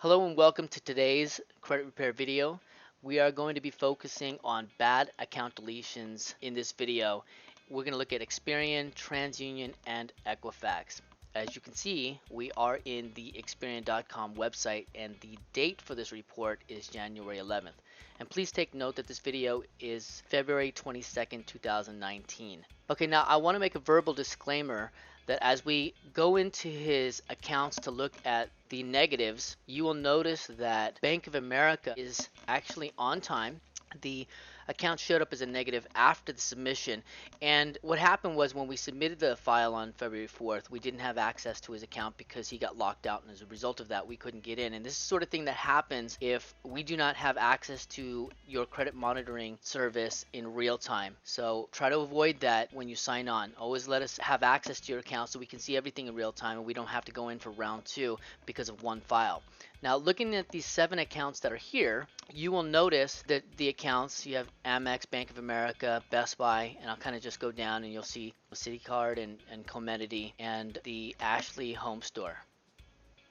Hello and welcome to today's credit repair video. We are going to be focusing on bad account deletions in this video. We're going to look at Experian, TransUnion, and Equifax. As you can see, we are in the Experian.com website and the date for this report is January 11th. And please take note that this video is February 22nd, 2019. Okay, now I want to make a verbal disclaimer that as we go into his accounts to look at the negatives, you will notice that Bank of America is actually on time. The account showed up as a negative after the submission, and what happened was when we submitted the file on February 4th, we didn't have access to his account because he got locked out, and as a result of that we couldn't get in. And this is the sort of thing that happens if we do not have access to your credit monitoring service in real time. So try to avoid that when you sign on. Always let us have access to your account so we can see everything in real time and we don't have to go in for round 2 because of one file. Now, looking at these 7 accounts that are here, you will notice that the accounts, you have Amex, Bank of America, Best Buy, and I'll kind of just go down and you'll see CitiCard and Comenity and the Ashley Home Store.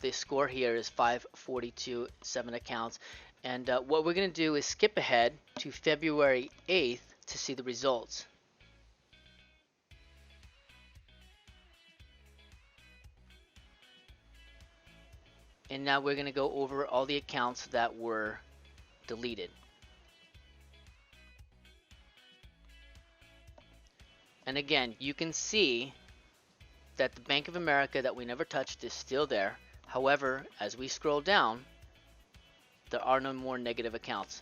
The score here is 542, 7 accounts. And what we're going to do is skip ahead to February 8th to see the results. And now we're going to go over all the accounts that were deleted. And again, you can see that the Bank of America that we never touched is still there. However, as we scroll down, there are no more negative accounts.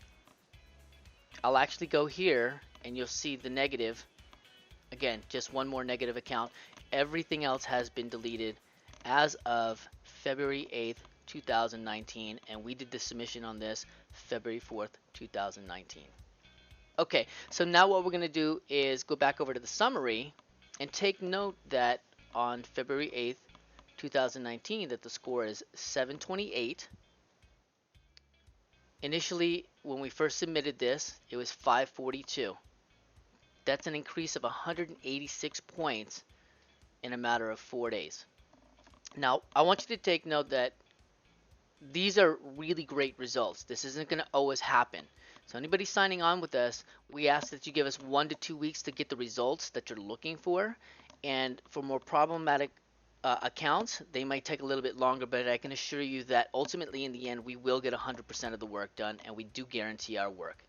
I'll actually go here and you'll see the negative. Again, just one more negative account. Everything else has been deleted as of February 8th, 2019, and we did the submission on this February 4th, 2019. Okay, so now what we're going to do is go back over to the summary and take note that on February 8th, 2019, that the score is 728. Initially, when we first submitted this, it was 542. That's an increase of 186 points in a matter of 4 days. Now, I want you to take note that these are really great results. This isn't going to always happen. So anybody signing on with us, we ask that you give us 1 to 2 weeks to get the results that you're looking for. And for more problematic accounts, they might take a little bit longer, but I can assure you that ultimately in the end, we will get 100% of the work done, and we do guarantee our work.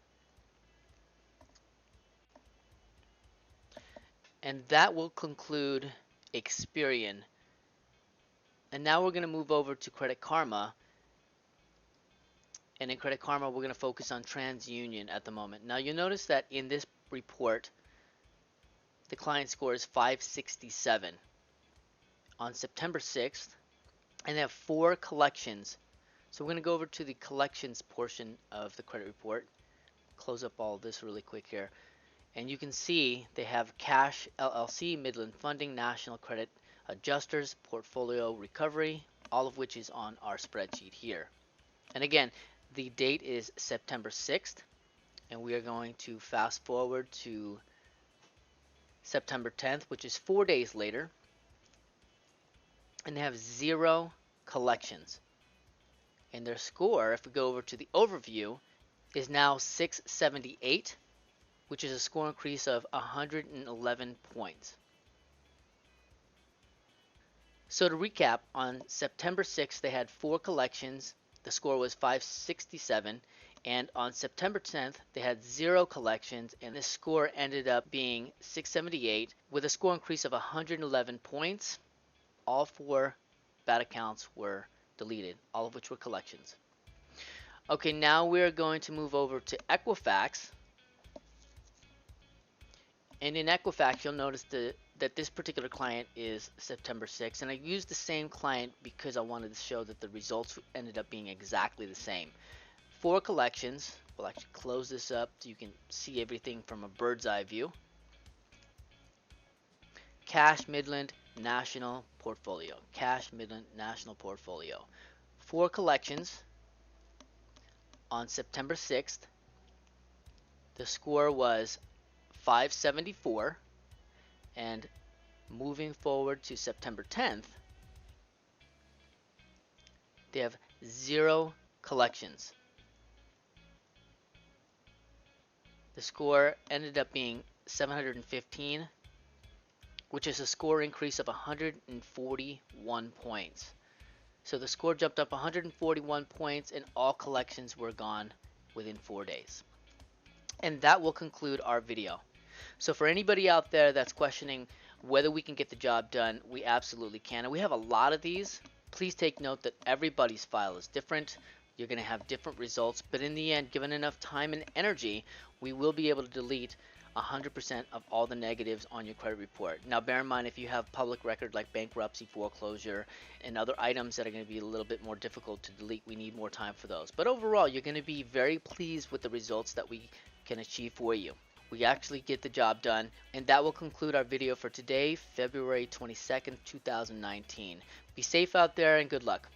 And that will conclude Experian. And now we're going to move over to Credit Karma. And in Credit Karma, we're going to focus on TransUnion at the moment. Now, you'll notice that in this report, the client score is 567 on September 6th, and they have 4 collections. So we're going to go over to the collections portion of the credit report. Close up all of this really quick here. And you can see they have Cash LLC, Midland Funding, National Credit Adjusters, Portfolio Recovery, all of which is on our spreadsheet here. And again, the date is September 6th, and we are going to fast forward to September 10th, which is 4 days later, and they have 0 collections. And their score, if we go over to the overview, is now 678, which is a score increase of 111 points. So to recap, on September 6th, they had 4 collections. The score was 567, and on September 10th they had 0 collections, and the score ended up being 678 with a score increase of 111 points. All 4 bad accounts were deleted, all of which were collections. Okay, now we're going to move over to Equifax. And in Equifax, you'll notice that this particular client is September 6th. And I used the same client because I wanted to show that the results ended up being exactly the same. 4 collections. We'll actually close this up so you can see everything from a bird's eye view. Cash Midland National Portfolio. Cash Midland National Portfolio. 4 collections on September 6th. The score was 574, and moving forward to September 10th, they have 0 collections. The score ended up being 715, which is a score increase of 141 points. So the score jumped up 141 points and all collections were gone within 4 days. And that will conclude our video. So for anybody out there that's questioning whether we can get the job done, we absolutely can. And we have a lot of these. Please take note that everybody's file is different. You're going to have different results, but in the end, given enough time and energy, we will be able to delete 100% of all the negatives on your credit report. Now bear in mind, if you have public record like bankruptcy, foreclosure, and other items that are going to be a little bit more difficult to delete, we need more time for those. But overall, you're going to be very pleased with the results that we can achieve for you. We actually get the job done, and that will conclude our video for today, February 22nd, 2019. Be safe out there and good luck.